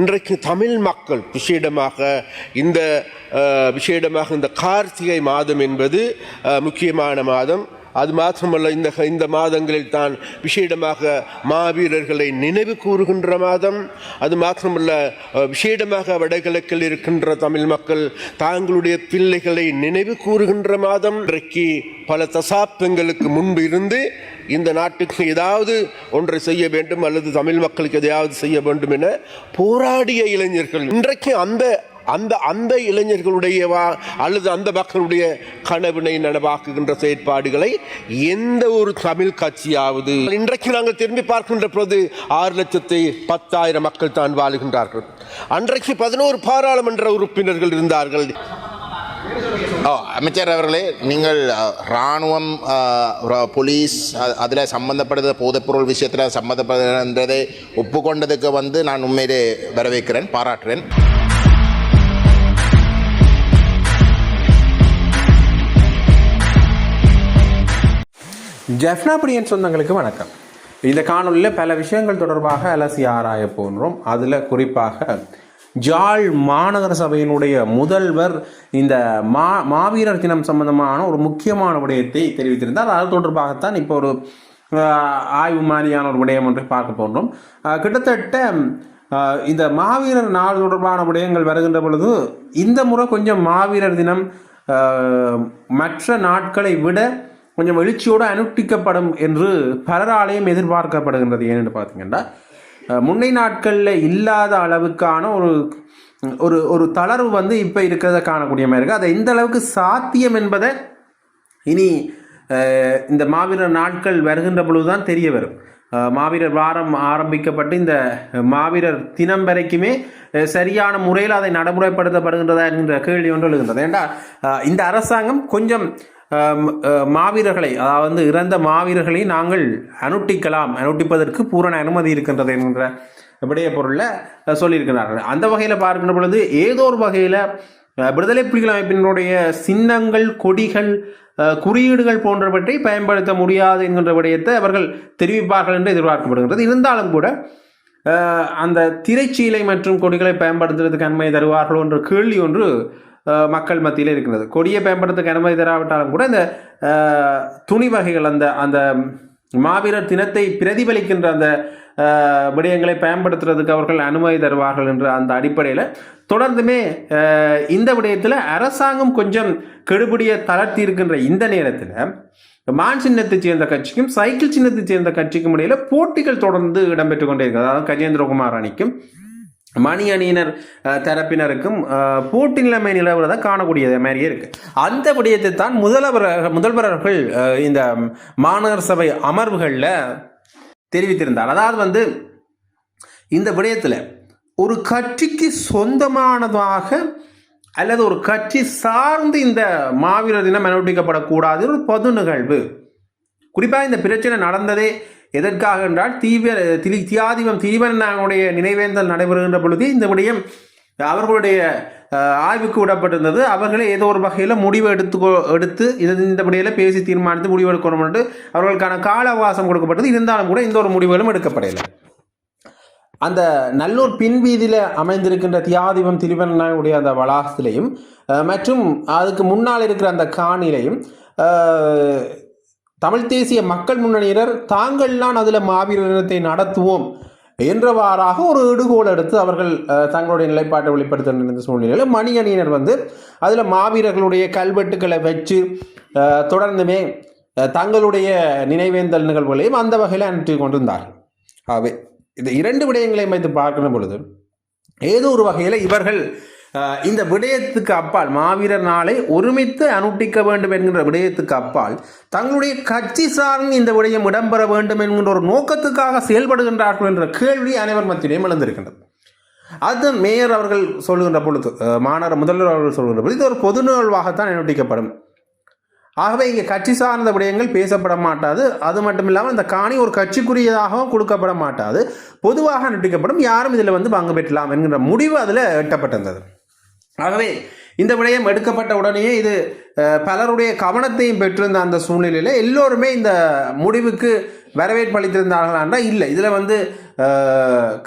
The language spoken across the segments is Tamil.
இன்றைக்கு தமிழ் மக்கள் விசேடமாக இந்த கார்த்திகை மாதம் என்பது முக்கியமான மாதம். அது மாத்திரமல்ல, இந்த மாதங்களில் தான் விசேடமாக மாவீரர்களை நினைவு கூறுகின்ற மாதம். அது மாத்திரமல்ல, விசேடமாக வடகிழக்கில் இருக்கின்ற தமிழ் மக்கள் தாங்களுடைய பிள்ளைகளை நினைவு கூறுகின்ற மாதம். இன்றைக்கு பல தசாப்தங்களுக்கு முன்பு இருந்து இந்த நாட்டுக்கு ஏதாவது ஒன்றை செய்ய வேண்டும் அல்லது தமிழ் மக்களுக்கு எதையாவது செய்ய வேண்டும் என போராடிய இளைஞர்கள் இன்றைக்கு அந்த இளைஞர்களுடைய அல்லது அந்த மக்களுடைய கனவினை நனவாக்குகின்ற செயற்பாடுகளை எந்த ஒரு தமிழ் கட்சியாவது இன்றைக்கு நாங்கள் திரும்பி பார்க்கின்ற பொழுது 6,10,000 மக்கள் தான் வாழுகின்றார்கள். அன்றைக்கு 11 பாராளுமன்ற உறுப்பினர்கள் இருந்தார்கள். அமைச்சர் அவர்களே, நீங்கள் இராணுவம், போலீஸ் அதில் சம்பந்தப்படுற போதைப்பொருள் விஷயத்தில் சம்பந்தப்படுறதை ஒப்புக்கொண்டதுக்கு நான் உண்மையிலே வரவேற்கிறேன், பாராட்டுறேன். ஜெஃப்னா பிரியன் சொந்தங்களுக்கு வணக்கம். இந்த காணொலியில் பல விஷயங்கள் தொடர்பாக அலசி ஆராய போன்றோம். அதில் குறிப்பாக ஜாழ் மாநகர சபையினுடைய முதல்வர் இந்த மாவீரர் தினம் சம்பந்தமான ஒரு முக்கியமான விடயத்தை தெரிவித்திருந்தார். அது தொடர்பாகத்தான் இப்போ ஒரு ஆய்வு மாதிரியான ஒரு விடயம் ஒன்றை பார்க்க போன்றோம். கிட்டத்தட்ட இந்த மாவீரர் நாள் தொடர்பான விடயங்கள் வருகின்ற பொழுது இந்த முறை கொஞ்சம் மாவீரர் தினம் மற்ற நாட்களை விட கொஞ்சம் எழுச்சியோடு அனுஷ்டிக்கப்படும் என்று பலராலையும் எதிர்பார்க்கப்படுகின்றது. ஏன்னு பார்த்தீங்கன்னா, முன்னை நாட்களில் இல்லாத அளவுக்கான ஒரு தளர்வு இப்போ இருக்கிறத காணக்கூடிய மாதிரி இருக்குது. அதை எந்த அளவுக்கு சாத்தியம் என்பதை இனி இந்த மாவீரர் நாட்கள் வருகின்ற பொழுதுதான் தெரிய வரும். மாவீரர் வாரம் ஆரம்பிக்கப்பட்டு இந்த மாவீரர் தினம் வரைக்குமே சரியான முறையில் அதை நடைமுறைப்படுத்தப்படுகின்றதா என்கின்ற கேள்வி ஒன்று எழுகின்றது. ஏண்டா இந்த அரசாங்கம் கொஞ்சம் மாவீரர்களை, அதாவது இறந்த மாவீரர்களை நாங்கள் அனுட்டிப்பதற்கு பூரண அனுமதி இருக்கின்றது என்கின்ற விடைய பொருளில் சொல்லியிருக்கிறார்கள். அந்த வகையில் பார்க்கின்ற பொழுது ஏதோ ஒரு வகையில் விடுதலை புலிகள் அமைப்பினுடைய சின்னங்கள், கொடிகள், குறியீடுகள் போன்றவற்றை பயன்படுத்த முடியாது என்கின்ற விடயத்தை அவர்கள் தெரிவிப்பார்கள் என்று எதிர்பார்க்கப்படுகின்றது. இருந்தாலும் கூட அந்த திரைச்சீலை மற்றும் கொடிகளை பயன்படுத்துவதற்கு அனுமதி தருவார்கள் என்ற கேள்வி ஒன்று மக்கள் மத்தியில் இருக்கிறது. கொடியை பயன்படுத்த அனுமதி தராவிட்டாலும் கூட இந்த துணி வகைகள், அந்த மாவீரர் தினத்தை பிரதிபலிக்கின்ற அந்த விடயங்களை பயன்படுத்துறதுக்கு அவர்கள் அனுமதி தருவார்கள் என்ற அந்த அடிப்படையில் தொடர்ந்துமே இந்த விடயத்தில் அரசாங்கம் கொஞ்சம் கெடுபிடியை தளர்த்தி இருக்கின்ற இந்த நேரத்தில் மான் சின்னத்தை சேர்ந்த கட்சிக்கும் சைக்கிள் சின்னத்தை சேர்ந்த கட்சிக்கும் இடையில் போட்டிகள் தொடர்ந்து இடம்பெற்றுக் கொண்டே இருக்கிறது. அதாவது கஜேந்திரகுமார் அணிக்கும் மணி அணியினர் தரப்பினருக்கும் போட்டி நிலைமை நிலவுறதை காணக்கூடியது மாதிரியே இருக்கு. அந்த விடயத்தை தான் முதல்வர்கள் இந்த மாநகர சபை அமர்வுகளில் தெரிவித்திருந்தார். அதாவது இந்த விடயத்தில் ஒரு கட்சிக்கு சொந்தமானதாக அல்லது ஒரு கட்சி சார்ந்து இந்த மாவீரர் தினம் அனுஷ்டிக்கப்படக்கூடாது ஒரு பொது நிகழ்வு. குறிப்பாக இந்த பிரச்சனை நடந்ததே எதற்காக என்றால் தியாதிபம் தீபனுடைய நினைவேந்தல் நடைபெறுகின்ற பொழுது இந்த விடயம் அவர்களுடைய ஆய்வுக்கு விடப்பட்டிருந்தது. அவர்களே ஏதோ ஒரு வகையில் முடிவு எடுத்து இந்த விடையில் பேசி தீர்மானித்து முடிவு எடுக்கணும் என்று அவர்களுக்கான கால அவகாசம் கொடுக்கப்பட்டது. இருந்தாலும் கூட இந்த ஒரு முடிவுகளும் எடுக்கப்படலை. அந்த நல்லூர் பின்வீதியில் அமைந்திருக்கின்ற தியாதிபம் திரிவனுடைய அந்த வளாகத்திலையும் மற்றும் அதுக்கு முன்னால் இருக்கிற அந்த காணிலையும் தமிழ் தேசிய மக்கள் முன்னணியினர் தாங்கள்தான் அதில் மாவீரர் தினத்தை நடத்துவோம் என்றவாறாக ஒரு இடுகோல் எடுத்து அவர்கள் தங்களுடைய நிலைப்பாட்டை வெளிப்படுத்த சூழ்நிலையில் மணி அணியினர் அதில் மாவீரர்களுடைய கல்வெட்டுக்களை வச்சு தொடர்ந்துமே தங்களுடைய நினைவேந்தல் நிகழ்வுகளையும் அந்த வகையில் அனுப்பி கொண்டிருந்தார்கள். ஆகவே இந்த இரண்டு விடயங்களையும் வைத்து பார்க்கிற பொழுது ஏதோ ஒரு வகையில் இவர்கள் இந்த விடயத்துக்கு அப்பால் மாவீரர் நாளை ஒருமித்து அனுஷ்டிக்க வேண்டும் என்கின்ற விடயத்துக்கு அப்பால் தங்களுடைய கட்சி சார்ந்து இந்த விடயம் இடம்பெற வேண்டும் என்கின்ற ஒரு நோக்கத்துக்காக செயல்படுகின்றார்கள் என்ற கேள்வி அனைவர் மத்தியிலும் எழுந்திருக்கின்றது. அது மேயர் அவர்கள் சொல்லுகின்ற பொழுது, மாநகர முதல்வர் அவர்கள் சொல்கின்ற பொழுது இது ஒரு பொது நிகழ்வாகத்தான் அனுஷ்டிக்கப்படும். ஆகவே இங்கே கட்சி சார்ந்த விடயங்கள் பேசப்பட மாட்டாது. அது மட்டும் இல்லாமல் இந்த காணி ஒரு கட்சிக்குரியதாகவும் கொடுக்கப்பட மாட்டாது, பொதுவாக அனுஷ்டிக்கப்படும், யாரும் இதில் பங்கு பெற்றலாம் என்கின்ற முடிவு அதில் எட்டப்பட்டிருந்தது. ஆகவே இந்த விடயம் எடுக்கப்பட்ட உடனே இது பலருடைய கவனத்தையும் பெற்றிருந்த அந்த சூழ்நிலையில் எல்லோருமே இந்த முடிவுக்கு வரவேற்பு அளித்திருந்தார்களா என்றால் இல்லை. இதில் வந்து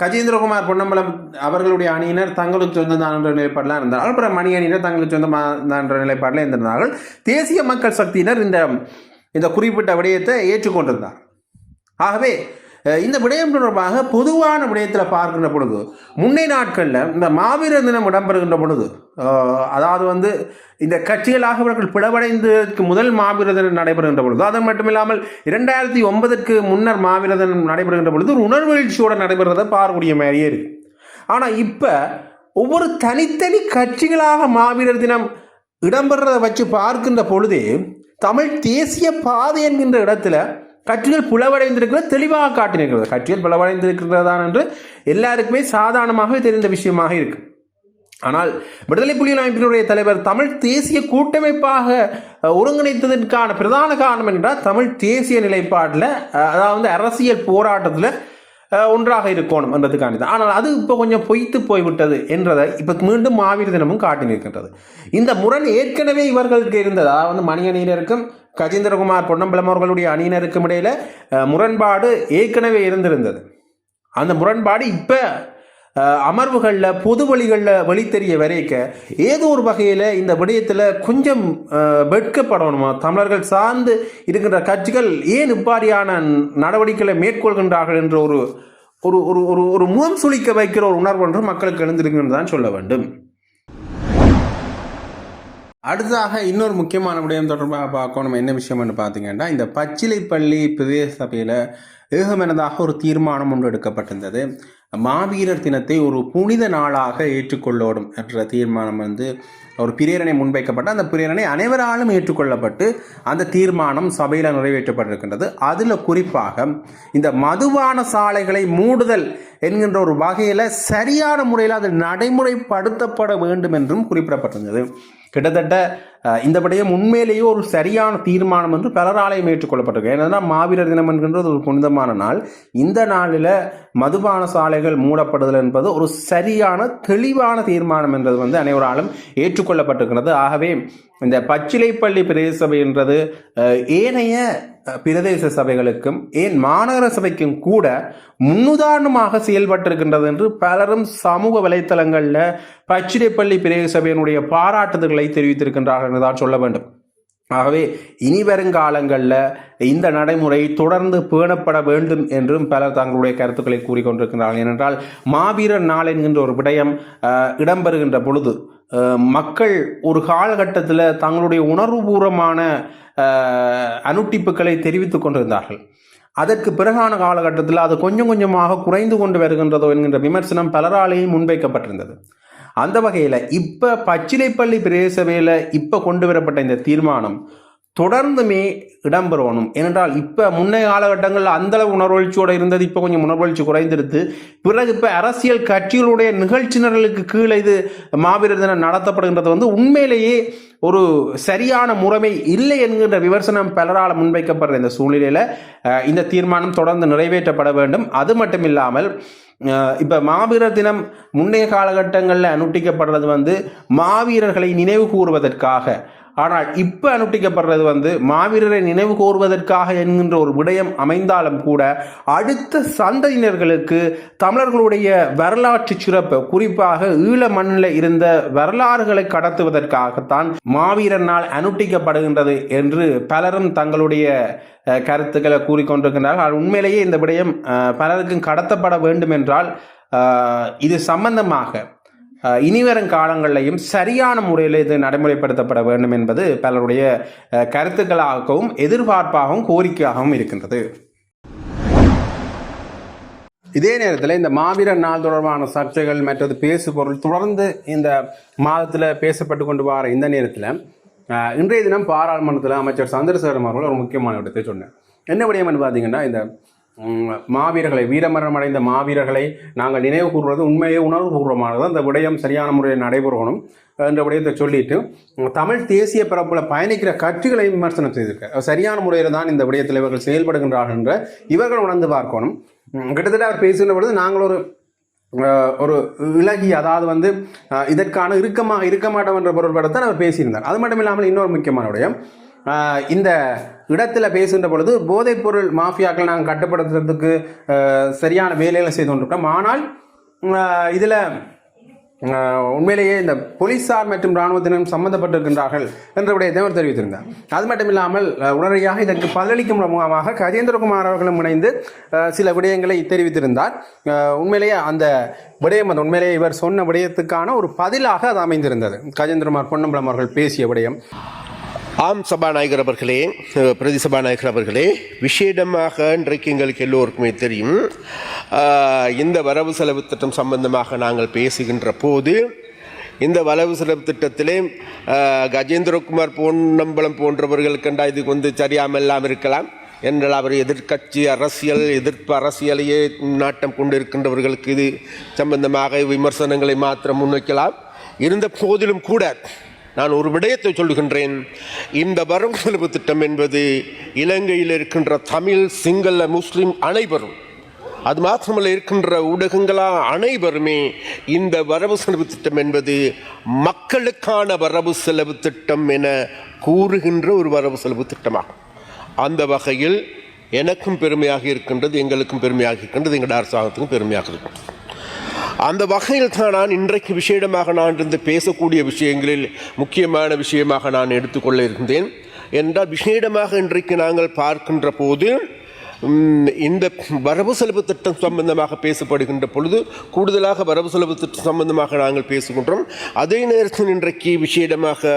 கஜேந்திரகுமார் பொன்னம்பலம் அவர்களுடைய அணியினர் தங்களுக்கு சொந்ததான் என்ற நிலைப்பாட்டில் இருந்தார்கள். அப்புறம் மணி அணியினர் தங்களுக்கு சொந்தமான என்ற நிலைப்பாட்டில் இருந்திருந்தார்கள். தேசிய மக்கள் சக்தியினர் இந்த குறிப்பிட்ட விடயத்தை ஏற்றுக்கொண்டிருந்தார். ஆகவே இந்த விடயம் தொடர்பாக பொதுவான விடயத்தில் பார்க்கின்ற பொழுது முன்னே நாட்களில் இந்த மாவீரர் தினம் இடம்பெறுகின்ற பொழுது, அதாவது வந்து இந்த கட்சிகளாக இவர்கள் பிளவடைந்ததற்கு முதல் மாவீரர் தினம் நடைபெறுகின்ற பொழுது, அது மட்டுமில்லாமல் 2009 முன்னர் மாவீரர் தினம் நடைபெறுகின்ற பொழுது ஒரு உணர்வு எழுச்சியோடு நடைபெறுறதை பார்க்கக்கூடிய மாதிரியே இருக்கு. ஆனால் இப்போ ஒவ்வொரு தனித்தனி கட்சிகளாக மாவீரர் தினம் இடம்பெறதை வச்சு பார்க்கின்ற பொழுதே தமிழ் தேசிய பாதை என்கின்ற இடத்துல கட்சிகள் பிளவடைந்திருக்கிறது தெளிவாக காட்டினிருக்கிறது. கட்சிகள் பிளவடைந்திருக்கிறதான் என்று எல்லாருக்குமே சாதாரணமாகவே தெரிந்த விஷயமாக இருக்கு. ஆனால் விடுதலை புலிகள் அமைப்பினுடைய தலைவர் தமிழ் தேசிய கூட்டமைப்பாக ஒருங்கிணைத்ததற்கான பிரதான காரணம் என்றால் தமிழ் தேசிய நிலைப்பாட்டில், அதாவது அரசியல் போராட்டத்தில் ஒன்றாக இருக்கணும் என்றதுக்காண்டி தான். ஆனால் அது இப்போ கொஞ்சம் பொய்த்து போய்விட்டது என்றதை இப்போ மீண்டும் மாவீரர் தினமும் காட்டி நிற்கின்றது. இந்த முரண் ஏற்கனவே இவர்களுக்கு இருந்தது. அதாவது மணி அணியினருக்கும் கஜேந்திரகுமார் பொன்னம்பலம் அவர்களுடைய அணியினருக்கும் இடையில முரண்பாடு ஏற்கனவே இருந்திருந்தது. அந்த முரண்பாடு இப்போ அமர்வுகளில் பொது வழிகளில் வெளித்தெரிய வரைக்க ஏதோ ஒரு வகையில் இந்த விடயத்தில் கொஞ்சம் வெட்கப்படணுமா, தமிழர்கள் சார்ந்து இருக்கின்ற கட்சிகள் ஏன் இப்பாரியான நடவடிக்கைகளை மேற்கொள்கின்றார்கள் என்ற ஒரு ஒரு ஒரு ஒரு முகம் சுளிக்க வைக்கிற ஒரு உணர்வு ஒன்று மக்களுக்கு எழுந்திருக்குன்னு தான் சொல்ல வேண்டும். அடுத்ததாக இன்னொரு முக்கியமான விடயம் தொடர்பாக பார்க்கணும். என்ன விஷயம்னு பார்த்தீங்கன்னா, இந்த பச்சிலைப்பள்ளி பிரதேச சபையில் ஏகமனதாக ஒரு தீர்மானம் ஒன்று எடுக்கப்பட்டிருந்தது. மாவீரர் தினத்தை ஒரு புனித நாளாக ஏற்றுக்கொள்ளோடும் என்ற தீர்மானம் வந்து ஒரு பிரேரணை முன்வைக்கப்பட்டு அந்த பிரேரணை அனைவராலும் ஏற்றுக்கொள்ளப்பட்டு அந்த தீர்மானம் சபையில் நிறைவேற்றப்பட்டிருக்கின்றது. அதில் குறிப்பாக இந்த மதுபான சாலைகளை மூடுதல் என்கின்ற ஒரு வகையில் சரியான முறையில் அது நடைமுறைப்படுத்தப்பட வேண்டும் என்றும் குறிப்பிடப்பட்டிருந்தது. கிட்டத்தட்ட இந்த விடயம் உண்மையிலேயே ஒரு சரியான தீர்மானம் என்று பலராலையும் ஏற்றுக்கொள்ளப்பட்டிருக்கு. ஏன்னா மாவீரர் தினம் என்கின்றது ஒரு புனிதமான நாள். இந்த நாளில் மதுபான சாலைகள் மூடப்படுதல் என்பது ஒரு சரியான தெளிவான தீர்மானம் என்றது வந்து அனைவராலும் ஏற்றுக்கொள்ளப்பட்டிருக்கிறது. ஆகவே இந்த பச்சிலைப்பள்ளி பிரதேச சபை என்றது ஏனைய பிரதேச சபைகளுக்கும் ஏன் மாநகர சபைக்கும் கூட முன்னுதாரணமாக செயல்பட்டிருக்கின்றது என்று பலரும் சமூக வலைத்தளங்களில் பச்சிலைப்பள்ளி பிரதேச சபையினுடைய பாராட்டுதல்களை தெரிவித்திருக்கின்றார்கள் என்றுதான் சொல்ல வேண்டும். ஆகவே இனி வருங்காலங்களில் இந்த நடைமுறை தொடர்ந்து பேணப்பட வேண்டும் என்றும் பலர் தங்களுடைய கருத்துக்களை கூறிக்கொண்டிருக்கிறார்கள். ஏனென்றால் மாவீரர் நாள் என்கின்ற ஒரு விடயம் இடம்பெறுகின்ற பொழுது மக்கள் ஒரு காலகட்டத்தில் தங்களுடைய உணர்வுபூர்வமான அனுட்டிப்புகளை தெரிவித்துக் கொண்டிருந்தார்கள். அதற்கு பிறகான காலகட்டத்தில் அது கொஞ்சம் கொஞ்சமாக குறைந்து கொண்டு வருகின்றதோ என்கின்ற விமர்சனம் பலராலேயும் முன்வைக்கப்பட்டிருந்தது. அந்த வகையில் இப்போ பச்சிலைப்பள்ளி பிரதேச சபையில் இப்போ கொண்டு வரப்பட்ட இந்த தீர்மானம் தொடர்ந்துமே இடம்பெறணும். ஏனென்றால் இப்போ முன்னைய காலகட்டங்களில் அந்தளவு உணர்வெழுச்சியோடு இருந்தது, இப்போ கொஞ்சம் உணர்வெழுச்சி குறைந்திருது. பிறகு இப்போ அரசியல் கட்சிகளுடைய நிகழ்ச்சி நிரலுக்கு கீழே இது மாவீரர் தினம் நடத்தப்படுகின்றது வந்து உண்மையிலேயே ஒரு சரியான முறைமை இல்லை என்கின்ற விமர்சனம் பலரால் முன்வைக்கப்படுற இந்த சூழ்நிலையில் இந்த தீர்மானம் தொடர்ந்து நிறைவேற்றப்பட வேண்டும். அது மட்டும் இல்லாமல் இப்போ மாவீரர் தினம் முன்னைய காலகட்டங்களில் அனுஷ்டிக்கப்படுறது வந்து மாவீரர்களை நினைவு கூறுவதற்காக, ஆனால் இப்போ அனுஷ்டிக்கப்படுறது வந்து மாவீரரை நினைவு கூறுவதற்காக என்கின்ற ஒரு விடயம் அமைந்தாலும் கூட அடுத்த சந்ததியினர்களுக்கு தமிழர்களுடைய வரலாற்று சிறப்பு, குறிப்பாக ஈழ மண்ணில் இருந்த வரலாறுகளை கடத்துவதற்காகத்தான் மாவீரர் நாள் அனுஷ்டிக்கப்படுகின்றது என்று பலரும் தங்களுடைய கருத்துக்களை கூறிக்கொண்டிருக்கின்றார்கள். உண்மையிலேயே இந்த விடயம் பலருக்கும் கடத்தப்பட வேண்டும் என்றால் இது சம்பந்தமாக இனிவரும் காலங்களிலையும் சரியான முறையில் இது நடைமுறைப்படுத்தப்பட வேண்டும் என்பது பலருடைய கருத்துக்களாகவும் எதிர்பார்ப்பாகவும் கோரிக்கையாகவும் இருக்கின்றது. இதே நேரத்தில் இந்த மாவீரர் நாள் தொடர்பான சர்ச்சைகள் மற்றது பேசு பொருள் தொடர்ந்து இந்த மாதத்தில் பேசப்பட்டு கொண்டு வர இந்த நேரத்தில் இன்றைய தினம் பாராளுமன்றத்தில் அமைச்சர் சந்திரசேகரன் அவர்கள் ஒரு முக்கியமான விடயத்தை சொன்னார். என்ன விடயம்னு பார்த்தீங்கன்னா, இந்த மாவீரர்களை, வீரமரணம் அடைந்த மாவீரர்களை நாங்கள் நினைவு கூறுவது உண்மையே உணர்வுபூர்வமானது, அந்த விடயம் சரியான முறையில் நடைபெறணும் என்ற விடயத்தை சொல்லிட்டு தமிழ் தேசிய பரப்பில் பயணிக்கிற கட்சிகளை விமர்சனம் செய்திருக்கார். சரியான முறையில் தான் இந்த விடயத்தில் இவர்கள் செயல்படுகின்றார்கள் என்ற இவர்கள் உணர்ந்து பார்க்கணும். கிட்டத்தட்ட அவர் பேசுகின்ற பொழுது நாங்கள் ஒரு ஒரு இலகி, அதாவது வந்து இதற்கான இருக்க மாட்டோம் என்ற பொருள்படத்தான் அவர் பேசியிருந்தார். அது மட்டும் இல்லாமல் இன்னொரு முக்கியமான விடயம், இந்த இடத்துல பேசுகின்ற பொழுது போதைப்பொருள் மாஃபியாக்கள் நாங்கள் கட்டுப்படுத்துறதுக்கு சரியான வேலைகளை செய்து கொண்டிருக்கோம். ஆனால் இதில் உண்மையிலேயே இந்த போலீசார் மற்றும் இராணுவத்தினரும் சம்பந்தப்பட்டிருக்கின்றார்கள் என்ற விடயத்தை அவர் தெரிவித்திருந்தார். அது மட்டும் இல்லாமல் உடனடியாக இதற்கு பதிலளிக்கும் மூலமாக கஜேந்திரகுமார் அவர்களும் இணைந்து சில விடயங்களை தெரிவித்திருந்தார். உண்மையிலேயே அந்த விடயம் உண்மையிலேயே இவர் சொன்ன விடயத்துக்கான ஒரு பதிலாக அது அமைந்திருந்தது. கஜேந்திரகுமார் பொன்னம்பலம் அவர்கள் பேசிய விடயம். ஆம் சபாநாயகர் அவர்களே, பிரதி சபாநாயகர் அவர்களே, விசேடமாக இன்றைக்கு எங்களுக்கு எல்லோருக்குமே தெரியும், இந்த வரவு செலவு திட்டம் சம்பந்தமாக நாங்கள் பேசுகின்ற போது இந்த வரவு செலவு திட்டத்திலே கஜேந்திரகுமார் பொன்னம்பலம் போன்றவர்களுக்கு இதுக்கு வந்து சரியாமெல்லாம் இருக்கலாம் என்றால் அவர் எதிர்கட்சி எதிர்ப்பு அரசியலையே நாட்டம் கொண்டிருக்கின்றவர்களுக்கு இது சம்பந்தமாக விமர்சனங்களை மாத்திரம் முன்வைக்கலாம். இருந்த போதிலும் கூட நான் ஒரு விடயத்தை சொல்லுகின்றேன். இந்த வரவு செலவு திட்டம் என்பது இலங்கையில் இருக்கின்ற தமிழ், சிங்கள, முஸ்லிம் அனைவரும், அது மாத்திரமல்ல இருக்கின்ற ஊடகங்களா அனைவருமே இந்த வரவு செலவு திட்டம் என்பது மக்களுக்கான வரவு செலவு திட்டம் என கூறுகின்ற ஒரு வரவு செலவு திட்டமாகும். அந்த வகையில் எனக்கும் பெருமையாக இருக்கின்றது, எங்களுக்கும் பெருமையாக இருக்கின்றது, எங்களுடைய அரசாங்கத்துக்கும் பெருமையாக இருக்கின்றது. அந்த வகையில் தான் நான் இன்றைக்கு விசேடமாக நான் இருந்து பேசக்கூடிய விஷயங்களில் முக்கியமான விஷயமாக நான் எடுத்துக்கொள்ள இருந்தேன். என்றால் விசேடமாக இன்றைக்கு நாங்கள் பார்க்கின்ற போது இந்த வரவு செலவு திட்டம் சம்பந்தமாக பேசப்படுகின்ற பொழுது கூடுதலாக வரவு செலவு திட்டம் சம்பந்தமாக நாங்கள் பேசுகின்றோம். அதே நேரத்தில் இன்றைக்கு விசேடமாக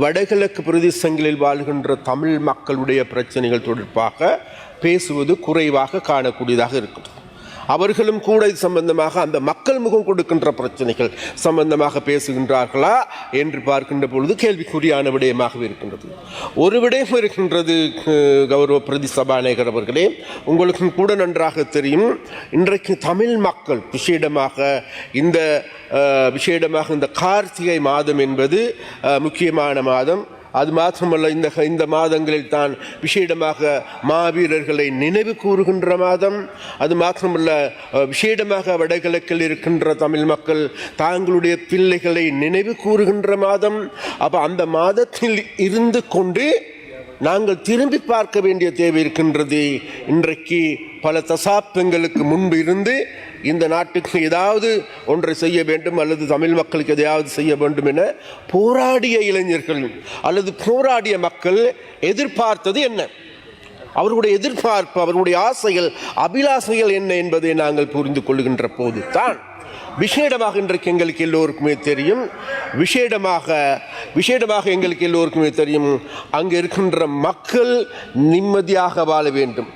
வடகிழக்கு பிரதேசங்களில் வாழ்கின்ற தமிழ் மக்களுடைய பிரச்சனைகள் தொடர்பாக பேசுவது குறைவாக காணக்கூடியதாக இருக்கிறது. அவர்களும் கூட இது சம்பந்தமாக அந்த மக்கள் முகம் கொடுக்கின்ற பிரச்சனைகள் சம்பந்தமாக பேசுகின்றார்களா என்று பார்க்கின்ற பொழுது கேள்விக்குறியான விடயமாகவே இருக்கின்றது. ஒரு விடயம் இருக்கின்றது கௌரவ பிரதி சபாநாயகர் அவர்களே, உங்களுக்கும் கூட நன்றாக தெரியும், இன்றைக்கு தமிழ் மக்கள் விசேடமாக இந்த கார்த்திகை மாதம் என்பது முக்கியமான மாதம். அது மாத்திரமல்ல, இந்த மாதங்களில் தான் விசேடமாக மாவீரர்களை நினைவு கூறுகின்ற மாதம். அது மாத்திரமல்ல, விசேடமாக வடகிழக்கில் இருக்கின்ற தமிழ் மக்கள் தாங்களுடைய பிள்ளைகளை நினைவு கூறுகின்ற மாதம். அப்போ அந்த மாதத்தில் இருந்து கொண்டு நாங்கள் திரும்பி பார்க்க வேண்டிய தேவை இருக்கின்றது. இன்றைக்கு பல தசாப்தங்களுக்கு முன்பு இருந்து இந்த நாட்டுக்கு ஏதாவது ஒன்றை செய்ய வேண்டும் அல்லது தமிழ் மக்களுக்கு எதையாவது செய்ய வேண்டும் என போராடிய இளைஞர்கள் அல்லது போராடிய மக்கள் எதிர்பார்த்தது என்ன, அவர்களுடைய எதிர்பார்ப்பு, அவர்களுடைய ஆசைகள், அபிலாசைகள் என்ன என்பதை நாங்கள் புரிந்து கொள்கின்ற போது தான் விசேடமாக இன்றைக்கு எங்களுக்கு எல்லோருக்குமே தெரியும், விசேடமாக எங்களுக்கு எல்லோருக்குமே தெரியும், அங்கே இருக்கின்ற மக்கள் நிம்மதியாக வாழ வேண்டும்,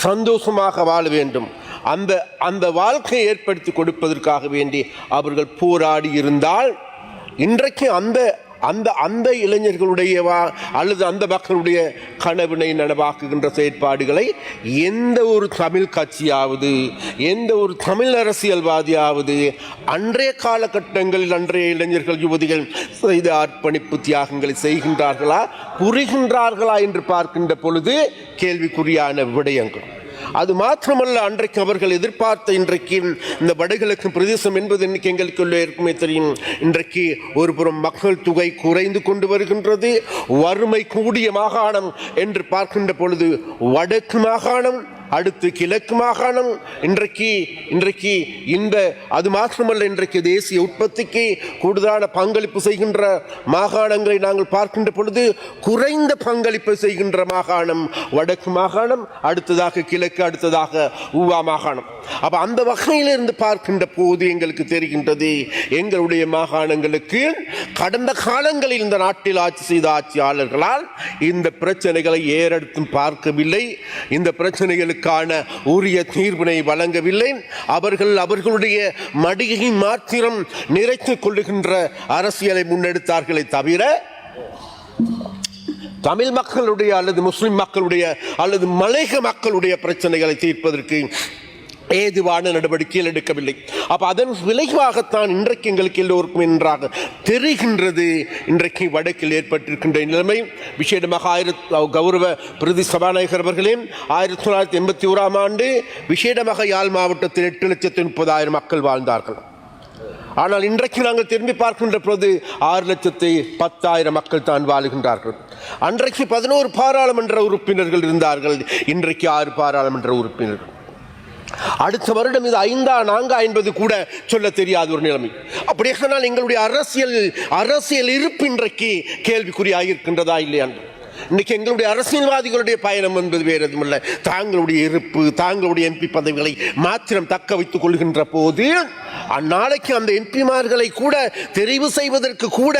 சந்தோஷமாக வாழ வேண்டும், அந்த வாழ்க்கையை ஏற்படுத்தி கொடுப்பதற்காக வேண்டி அவர்கள் போராடி இருந்தால் இன்றைக்கு அந்த இளைஞர்களுடைய அல்லது அந்த மக்களுடைய கனவினை நனவாக்குகின்ற செயற்பாடுகளை எந்த ஒரு தமிழ் கட்சியாவது, எந்த ஒரு தமிழ் அரசியல்வாதியாவது அன்றைய காலகட்டங்களில் அன்றைய இளைஞர்கள், யுவதிகள் செய்த அர்ப்பணிப்பு தியாகங்களை செய்கின்றார்களா, புரிகின்றார்களா என்று பார்க்கின்ற பொழுது கேள்விக்குறியான விடயங்கள். அது மாத்திரமல்ல, அன்றைக்கு அவர்கள் எதிர்பார்த்த இன்றைக்கு இந்த வடகிழக்கு பிரதேசம் என்பது இன்னைக்கு எங்களுக்கு ஏற்கனவே தெரியும், இன்றைக்கு ஒரு புறம் மக்கள் தொகை குறைந்து கொண்டு வருகின்றது, வறுமை கூடிய மாகாணம் என்று பார்க்கின்ற பொழுது வடக்கு மாகாணம், அடுத்து கிழக்கு மாகாணம், இன்றைக்கு அது மாத்திரமல்ல, இன்றைக்கு தேசிய உற்பத்திக்கு கூடுதலான பங்களிப்பு செய்கின்ற மாகாணங்களை நாங்கள் பார்க்கின்ற பொழுது குறைந்த பங்களிப்பு செய்கின்ற மாகாணம் வடக்கு மாகாணம், அடுத்ததாக கிழக்கு, அடுத்ததாக ஊவா மாகாணம். அப்ப அந்த வகையிலிருந்து பார்க்கின்ற போது எங்களுக்கு தெரிகின்றது, எங்களுடைய மாகாணங்களுக்கு கடந்த காலங்களில் இந்த நாட்டில் ஆட்சி செய்த ஆட்சியாளர்களால் இந்த பிரச்சனைகளை ஏறெடுத்தும் பார்க்கவில்லை, இந்த பிரச்சனைகளுக்கான உரிய தீர்வினை வழங்கவில்லை. அவர்களுடைய மடியை மாத்திரம் நிறைத்துக் கொள்ளுகின்ற அரசியலை முன்னெடுத்தார்களே தவிர தமிழ் மக்களுடைய அல்லது முஸ்லிம் மக்களுடைய அல்லது மலையக மக்களுடைய பிரச்சனைகளை தீர்ப்பதற்கு ஏதுவான நடவடிக்கைகள் எடுக்கவில்லை. அப்ப அதன் விளைவாகத்தான் இன்றைக்கு எங்களுக்கு எல்லோருக்கும் என்றாக தெரிகின்றது. இன்றைக்கு வடக்கில் ஏற்பட்டிருக்கின்ற நிலைமை விசேடமாக கௌரவ பிரதி சபாநாயகர் அவர்களே 1981ஆம் ஆண்டு விசேடமாக யாழ் மாவட்டத்தில் 8,30,000 மக்கள் வாழ்ந்தார்கள். ஆனால் இன்றைக்கு நாங்கள் திரும்பி பார்க்கின்ற பொழுது 6,10,000 மக்கள் தான் வாழுகின்றார்கள். அன்றைக்கு 11 பாராளுமன்ற உறுப்பினர்கள் இருந்தார்கள், இன்றைக்கு 6 பாராளுமன்ற உறுப்பினர்கள். அடுத்த வருடம் இது 5ஆ 4ஆ என்பது கூட சொல்ல தெரியாத ஒரு நிலைமை. அப்படியே சொன்னால் எங்களுடைய அரசியல் இருப்பு இன்றைக்கு கேள்விக்குறியாகிருக்கின்றதா இல்லையா? இன்னைக்கு எங்களுடைய அரசியல்வாதிகளுடைய பயணம் என்பது வேறு எதுவுமில்லை, தாங்களுடைய இருப்பு, தாங்களுடைய எம்பி பதவிகளை மாத்திரம் தக்க வைத்துக் கொள்கின்ற போது அந்நாளைக்கு அந்த எம்பிமார்களை கூட தெரிவு செய்வதற்கு கூட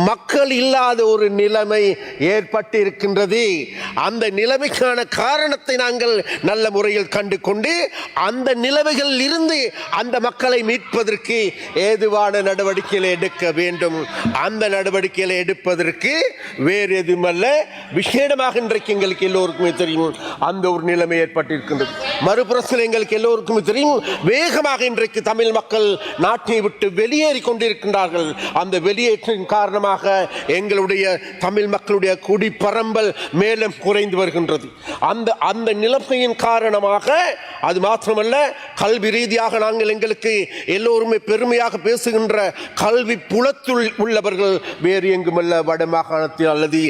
மக்கள் இல்லாத ஒரு நிலைமை ஏற்பட்டு இருக்கின்றது. அந்த நிலைமைக்கான காரணத்தை நாங்கள் நல்ல முறையில் கண்டு கொண்டு அந்த நிலைமைகளில் இருந்து அந்த மக்களை மீட்பதற்கு ஏதுவான நடவடிக்கைகளை எடுக்க வேண்டும். அந்த நடவடிக்கைகளை எடுப்பதற்கு வேறு எதுவுமல்ல, விசேடமாக இன்றைக்கு எங்களுக்கு எல்லோருக்குமே தெரியும் அந்த ஒரு நிலைமை ஏற்பட்டிருக்கின்றது. மறுபுறத்தில் எங்களுக்கு எல்லோருக்குமே தெரியும் வேகமாக இன்றைக்கு தமிழ் மக்கள் நாட்டை விட்டு வெளியேறி கொண்டிருக்கின்றார்கள். அந்த வெளியேற்றின் காரணமாக எங்களுடைய தமிழ் மக்களுடைய குடிப்பரம்பல் மேலும் குறைந்து வருகின்றது. அந்த நிலைமையின் காரணமாக அது மாத்திரமல்ல, கல்வி ரீதியாக நாங்கள் எங்களுக்கு எல்லோருமே பெருமையாக பேசுகின்ற கல்வி புலத்துள் உள்ளவர்கள் வேறு எங்குமல்ல வடமாகாணத்தில் அல்லது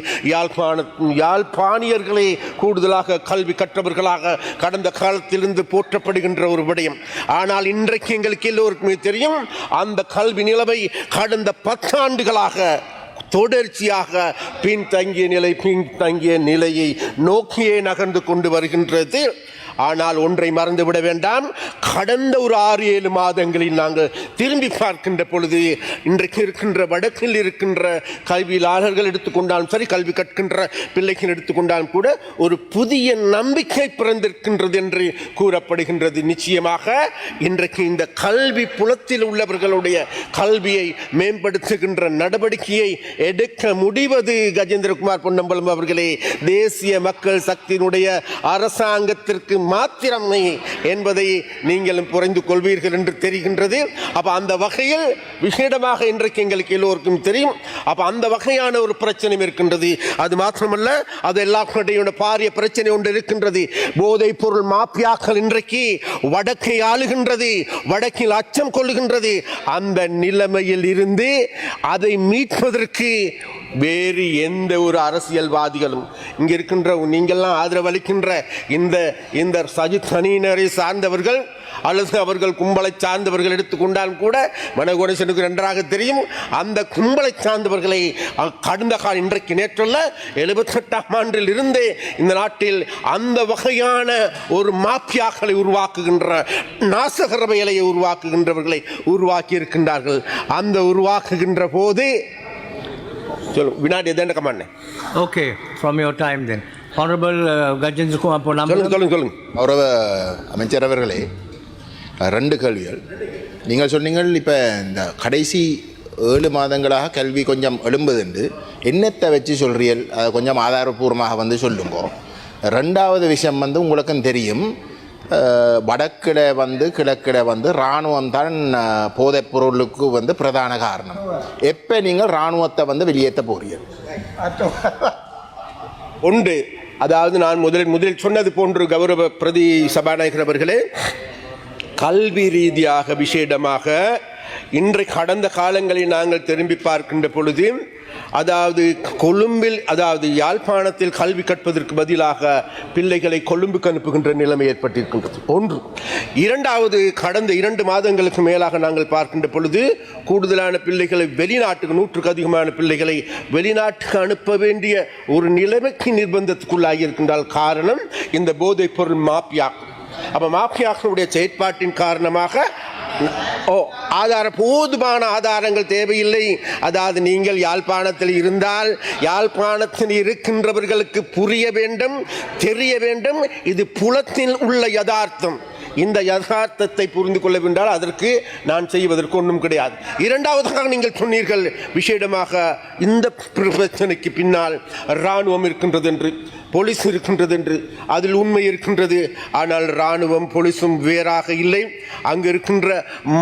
யாழ்ப்பாணியர்களே கூடுதலாக கல்வி கற்றவர்களாக கடந்த காலத்திலிருந்து போற்றப்படுகின்ற ஒரு விடயம். ஆனால் இன்றைக்கு எங்களுக்கு எல்லோருக்குமே தெரியும் அந்த கல்வி நிலைமை கடந்த 10 ஆண்டுகளாக தொடர்ச்சியாக பின்தங்கிய நிலையை நோக்கியே நகர்ந்து கொண்டு வருகின்றது. ஆனால் ஒன்றை மறந்துவிட வேண்டாம், கடந்த ஒரு 6-7 மாதங்களில் நாங்கள் திரும்பி பார்க்கின்ற பொழுது இன்றைக்கு இருக்கின்ற வடக்கில் இருக்கின்ற கல்வியாளர்கள் எடுத்துக்கொண்டாலும் சரி, கல்வி கற்கின்ற பிள்ளைகள் எடுத்துக்கொண்டாலும் கூட ஒரு புதிய நம்பிக்கை பிறந்திருக்கின்றது என்று கூறப்படுகின்றது. நிச்சயமாக இன்றைக்கு இந்த கல்வி புலத்தில் உள்ளவர்களுடைய கல்வியை மேம்படுத்துகின்ற நடவடிக்கையை எடுக்க முடிவது கஜேந்திரகுமார் பொன்னம்பலம் அவர்களே தேசிய மக்கள் சக்தியினுடைய அரசாங்கத்திற்கு மாத்திரமே என்பதை நீங்களும் புரிந்து கொள்வீர்கள் என்று தெரிகின்றது. அப்ப அந்த வகையில் விசேடமாக இன்றைக்கு எங்களுக்கு எல்லோருக்கும் தெரியும். அப்ப அந்த வகையான ஒரு பிரச்சனை இருக்கின்றது. அது மாத்திரமல்ல, அது எல்லாருடைய பாரிய பிரச்சனை ஒன்று இருக்கின்றது. போதைப் பொருள் மாபியாக்கள் இன்றைக்கு வடக்கை ஆளுகின்றது, வடக்கில் அச்சம் கொள்ளுகின்றது. அந்த நிலைமையில் இருந்து அதை மீட்பதற்கு வேறு எந்த ஒரு அரசியல்வாதிகளும் இங்க இருக்கின்ற நீங்கள்லாம் ஆதரவு அளிக்கின்ற இந்த சஜித் அணியினரை சார்ந்தவர்கள் அல்லது அவர்கள் கும்பலை சார்ந்தவர்கள் எடுத்துக்கொண்டாலும் கூட மனோகணேசனுக்கு நன்றாக தெரியும் அந்த கும்பலை சார்ந்தவர்களை கடந்த கால இன்றைக்கு நேற்றுள்ள 78ஆம் ஆண்டில் இருந்தே இந்த நாட்டில் அந்த வகையான ஒரு மாப்பியாக்களை உருவாக்குகின்ற நாசகர வேலையை உருவாக்குகின்றவர்களை உருவாக்கி இருக்கின்றார்கள். அந்த உருவாக்குகின்ற போது வினாடி எதென்ன கமாண்ணே. Okay, from your time then honourable Gajendra Kumar Ponnambalam. சொல்லுங்க. கௌரவ அமைச்சர் அவர்களே, 2 கேள்விகள். நீங்கள் சொன்னீங்கள் இப்போ இந்த கடைசி 7 மாதங்களாக கல்வி கொஞ்சம் எழும்புதுண்டு, என்னத்தை வச்சு சொல்கிறீர்கள்? அதை கொஞ்சம் ஆதாரபூர்வமாக சொல்லுங்க. 2வது விஷயம் உங்களுக்கும் தெரியும், வடக்கில் கிழக்கில் இராணுவம் தான் போதைப் பொருளுக்கு பிரதான காரணம். எப்போ நீங்கள் இராணுவத்தை வெளியேற்ற போறீர்கள்? ஒன்று, அதாவது நான் முதலில் சொன்னது போன்று கௌரவ பிரதி சபாநாயகர் அவர்களே, கல்வி ரீதியாக விசேடமாக இன்றைக்கு கடந்த காலங்களில் நாங்கள் திரும்பி பார்க்கின்ற பொழுது, அதாவது கொழும்பில், அதாவது யாழ்ப்பாணத்தில் கல்வி கற்பதற்கு பதிலாக பிள்ளைகளை கொழும்புக்கு அனுப்புகின்ற நிலைமை ஏற்பட்டிருக்கின்றது. ஒன்று. 2வது, கடந்த 2 மாதங்களுக்கு மேலாக நாங்கள் பார்க்கின்ற பொழுது கூடுதலான பிள்ளைகளை வெளிநாட்டுக்கு 100க்கு அதிகமான பிள்ளைகளை வெளிநாட்டுக்கு அனுப்ப வேண்டிய ஒரு நிலைமைக்கு நிர்பந்தத்துக்குள்ளாகி இருக்கின்றால் காரணம் இந்த போதைப் பொருள் மாப்பியா. அப்ப மாப்பியாக்களுடைய செயற்பாட்டின் காரணமாக போதுமான ஆதாரங்கள் தேவையில்லை. அதாவது நீங்கள் யாழ்ப்பாணத்தில் இருந்தால் யாழ்ப்பாணத்தில் இருக்கின்றவர்களுக்கு புரிய வேண்டும், தெரிய வேண்டும், இது புலத்தில் உள்ள யதார்த்தம். இந்த யதார்த்தத்தை புரிந்து கொள்ள வேண்டால் அதற்கு நான் செய்வதற்கு ஒன்றும் கிடையாது. 2வதாக நீங்கள் சொன்னீர்கள் விசேடமாக இந்த பிரச்சனைக்கு பின்னால் இராணுவம் இருக்கின்றது என்று. போலீஸ் இருக்கின்றது என்று அதில் உண்மை இருக்கின்றது. ஆனால் இராணுவம் போலீஸும் வேறாக இல்லை. அங்கு இருக்கின்ற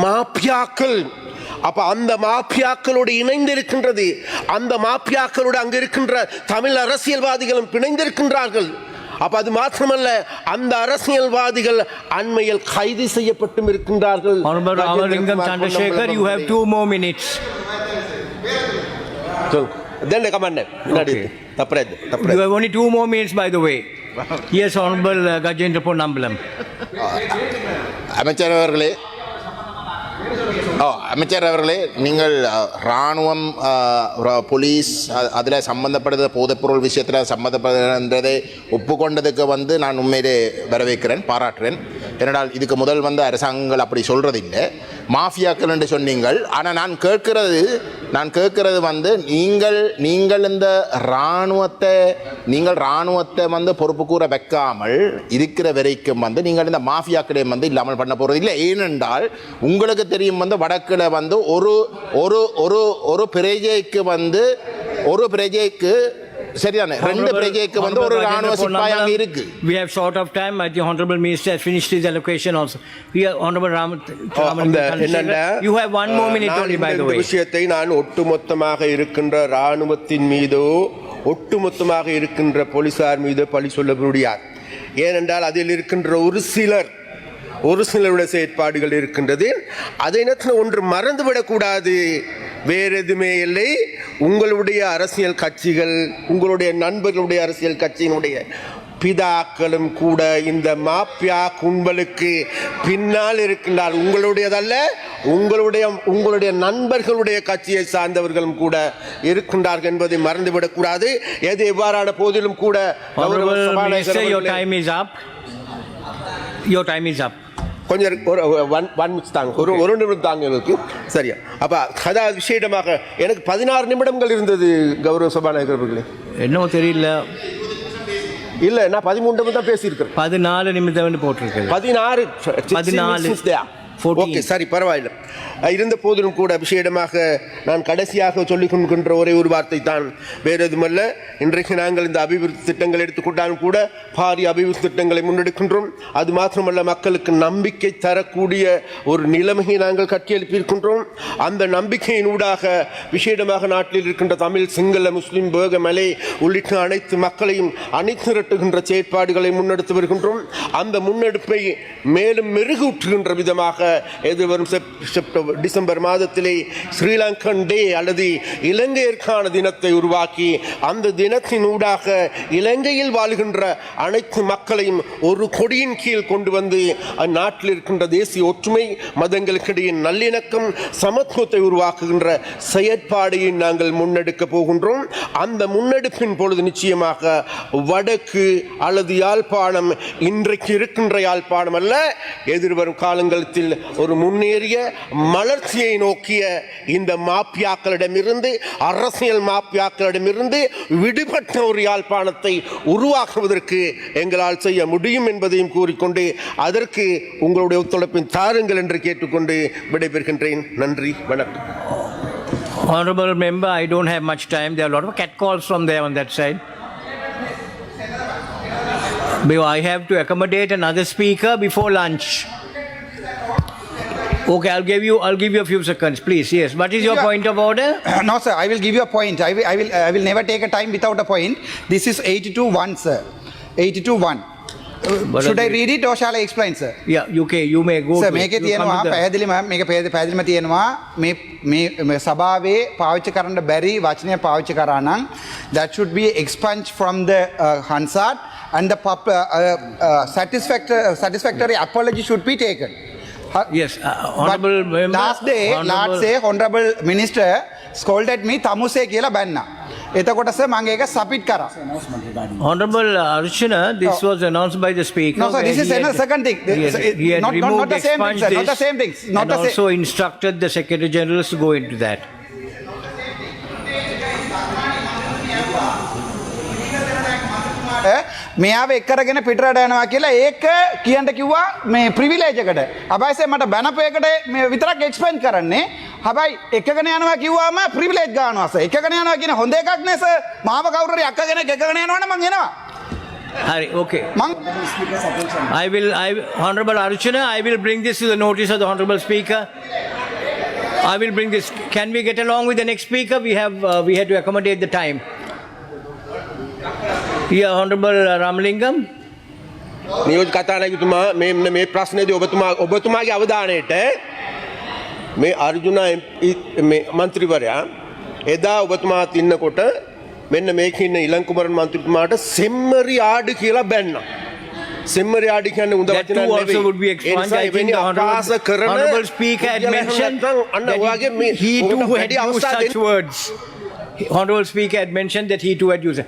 மாபியாக்கள், அப்ப அந்த மாபியாக்களோடு இணைந்திருக்கின்றது. அந்த மாபியாக்களோடு அங்கு இருக்கின்ற தமிழ் அரசியல்வாதிகளும் பிணைந்திருக்கின்றார்கள். அப்ப அது மாத்திரமல்ல, அந்த அரசியல்வாதிகள் அண்மையில் கைது செய்யப்பட்டும் இருக்கின்றார்கள். Chandrasekhar, you have 2 more minutes. Then come on. You have only 2 more minutes, by the way. Yes, Honorable Gajendra Ponnambalam. அமைச்சர் அவர்களே, நீங்கள் இராணுவம், போலீஸ் அதில் சம்மந்தப்படுற போதைப்பொருள் விஷயத்தில் சம்மந்தப்படுறதை ஒப்புக்கொண்டதுக்கு நான் உண்மையிலே வரவேற்கிறேன், பாராட்டுறேன். ஏனென்றால் இதுக்கு முதல் அரசாங்கங்கள் அப்படி சொல்கிறதில்லை, மாஃபியாக்கள் என்று சொன்னீங்கள். ஆனால் நான் கேட்கிறது நீங்கள் இந்த இராணுவத்தை பொறுப்பு கூற வைக்காமல் இருக்கிற வரைக்கும் நீங்கள் இந்த மாஃபியாக்களையும் இல்லாமல் பண்ண போகிறது இல்லை. ஏனென்றால் உங்களுக்கு தெரியும், வடக்கில் ஒரு பிரஜைக்கு சரிதானே, 2 பிரஜைக்கு ஒரு ராணுவ சிப்பாய் அங்க இருக்கு. We have short of time. The Honorable Minister has finished his allocation also. Honorable you have 1 more minute only, by the way. விஷயத்தை நான் ஒட்டுமொத்தமாக இருக்கின்ற இராணுவத்தின் மீதோ ஒட்டுமொத்தமாக இருக்கின்ற போலீசார் மீது பழி சொல்ல முடியாது. ஏனென்றால் அதில் இருக்கின்ற ஒரு சிலருடைய செயற்பாடுகள் இருக்கின்றது. அதை ஒன்று மறந்துவிடக்கூடாது. வேறு எதுவுமே இல்லை. உங்களுடைய அரசியல் கட்சிகள், உங்களுடைய நண்பர்களுடைய அரசியல் கட்சியினுடைய பிதாக்களும் கூட இந்த மாப்பியா கும்பலுக்கு பின்னால் இருக்கின்றார். உங்களுடையதல்ல, உங்களுடைய நண்பர்களுடைய கட்சியை சார்ந்தவர்களும் கூட இருக்கின்றார்கள் என்பதை மறந்துவிடக்கூடாது. எது எவ்வாறான போதிலும் கூட your time is up. கொஞ்சம் ஒரு நிமிடம் தாங்க இருக்கு. சரியா? அப்ப கதா விஷயமாக எனக்கு 16 நிமிடங்கள் இருந்தது கௌரவ சபாநாயகர் அவர்களே. என்னவோ தெரியல. இல்ல, நான் 13 நிமிடம் தான் பேசியிருக்கிறேன். 14 நிமிடம் போட்டிருக்கேன். 14 ஓகே, சரி, பரவாயில்லை. இருந்த போதிலும் கூட விஷயமாக நான் கடைசியாக சொல்லிக் கொள்கின்ற ஒரே ஒரு வார்த்தை தான், வேறு எதுமல்ல. இன்றைக்கு நாங்கள் இந்த அபிவிருத்தி திட்டங்கள் எடுத்துக்கொண்டாலும் கூட பாரிய அபிவிருத்தி திட்டங்களை முன்னெடுக்கின்றோம். அது மாத்திரமல்ல, மக்களுக்கு நம்பிக்கை தரக்கூடிய ஒரு நிலைமையை நாங்கள் கட்டியெழுப்பியிருக்கின்றோம். அந்த நம்பிக்கையின் ஊடாக விஷயமாக நாட்டில் இருக்கின்ற தமிழ், சிங்கள, முஸ்லிம், பேக, மலை உள்ளிட்ட அனைத்து மக்களையும் அணிதிரட்டுகின்ற செயற்பாடுகளை முன்னெடுத்து வருகின்றோம். அந்த முன்னெடுப்பை மேலும் மெருகூற்றுகின்ற விதமாக எதிர்வரும் டிசம்பர் மாதத்திலே ஸ்ரீலங்கன் டே அல்லது இலங்கையர்கான தினத்தை உருவாக்கி அந்த தினத்தின் ஊடாக இலங்கையில் வாழ்கின்ற அனைத்து மக்களையும் ஒரு கொடியின் கீழ் கொண்டு வந்து அந்நாட்டில் இருக்கின்ற தேசிய ஒற்றுமை, மதங்களுக்கிடையே நல்லிணக்கம், சமத்துவத்தை உருவாக்குகின்ற செயற்பாடையை நாங்கள் முன்னெடுக்க போகின்றோம். அந்த முன்னெடுப்பின் பொழுது நிச்சயமாக வடக்கு அல்லது யாழ்ப்பாணம் இன்றைக்கு இருக்கின்ற யாழ்ப்பாணம் அல்ல, எதிர்வரும் காலங்களில் ஒரு முன்னேறிய மலர்ச்சியை நோக்கிய இந்த மாப்பியாக்களிடமிருந்து, அரசியல் மாப்பியாக்களிடமிருந்து விடுபட்ட ஒரு யாழ்ப்பாணத்தை உருவாக்குவதற்கு எங்களால் செய்ய முடியும் என்பதையும் கூறிக்கொண்டு அதற்கு உங்களுடைய ஒத்துழைப்பின் தாருங்கள் என்று கேட்டுக்கொண்டு விடைபெறுகின்றேன். நன்றி, வணக்கம். Honorable member, I don't have much time. There are a lot of catcalls from there on that side. I have to accommodate another speaker before lunch. Okay, I'll give you a few seconds, please. Yes. What is your point of order? No, sir. I will give you a point. I will never take a time without a point. This is 82-1, sir. 82-1. Should I read it or shall I explain, sir? Yeah, you may go. Sir, මේකේ තියෙනවා පැහැදිලිම තියෙනවා මේ සභාවේ පාවිච්චි කරන්න බැරි වචනය පාවිච්චි කරා නම් that should be expunged from the Hansard and the satisfactory apology should be taken. Yes, honorable member. Last day, honorable minister scolded me Tamuse කියලා බැන්නා. එතකොට sir මම ඒක සබ්මිට් කරා. Honorable Archana, this was announced by the speaker. No, sir, this is another second thing. He had removed the same thing, sir. Not the same things. And also instructed the Secretary General to go into that. මෙයාව එක්කරගෙන පිටරට යනවා කියලා ඒක කියන්න කිව්වා මේ ප්‍රිවිලේජ් එකට. හැබැයි මට බැනපු එකට මේ විතරක් එක්ස්පෙන්ඩ් කරන්නේ. හැබැයි එකගෙන යනවා කිව්වම ප්‍රිවිලේජ් ගන්නවා සර්. එකගෙන යනවා කියන හොඳ එකක් නේ සර්. මාව කවුරු හරි අක්කගෙන එකගෙන යනවනම් මං එනවා. Hari, okay. මං Honorable Archana, I will bring this to the notice of the Honorable Speaker. I will bring this. Can we get along with the next speaker? We had to accommodate the time. Yeah, Honorable Ramalingam. නියෝජ කතානායකතුමා මේ ප්‍රශ්නේදී ඔබතුමාගේ අවධානයට මේ අර්ජුන මේ මන්ත්‍රීවරයා එදා ඔබතුමාත් ඉන්නකොට මෙන්න මේක ඉන්න ඉලංකුමරන් මන්ත්‍රීතුමාට සෙම්මරි ආඩ කියලා බැන්නා. සෙම්මරි ආඩ කියන්නේ උඳ That too also would be expunged. I think the Honorable Speaker had mentioned that he too had used such words. Honorable Speaker had mentioned that he too had used it.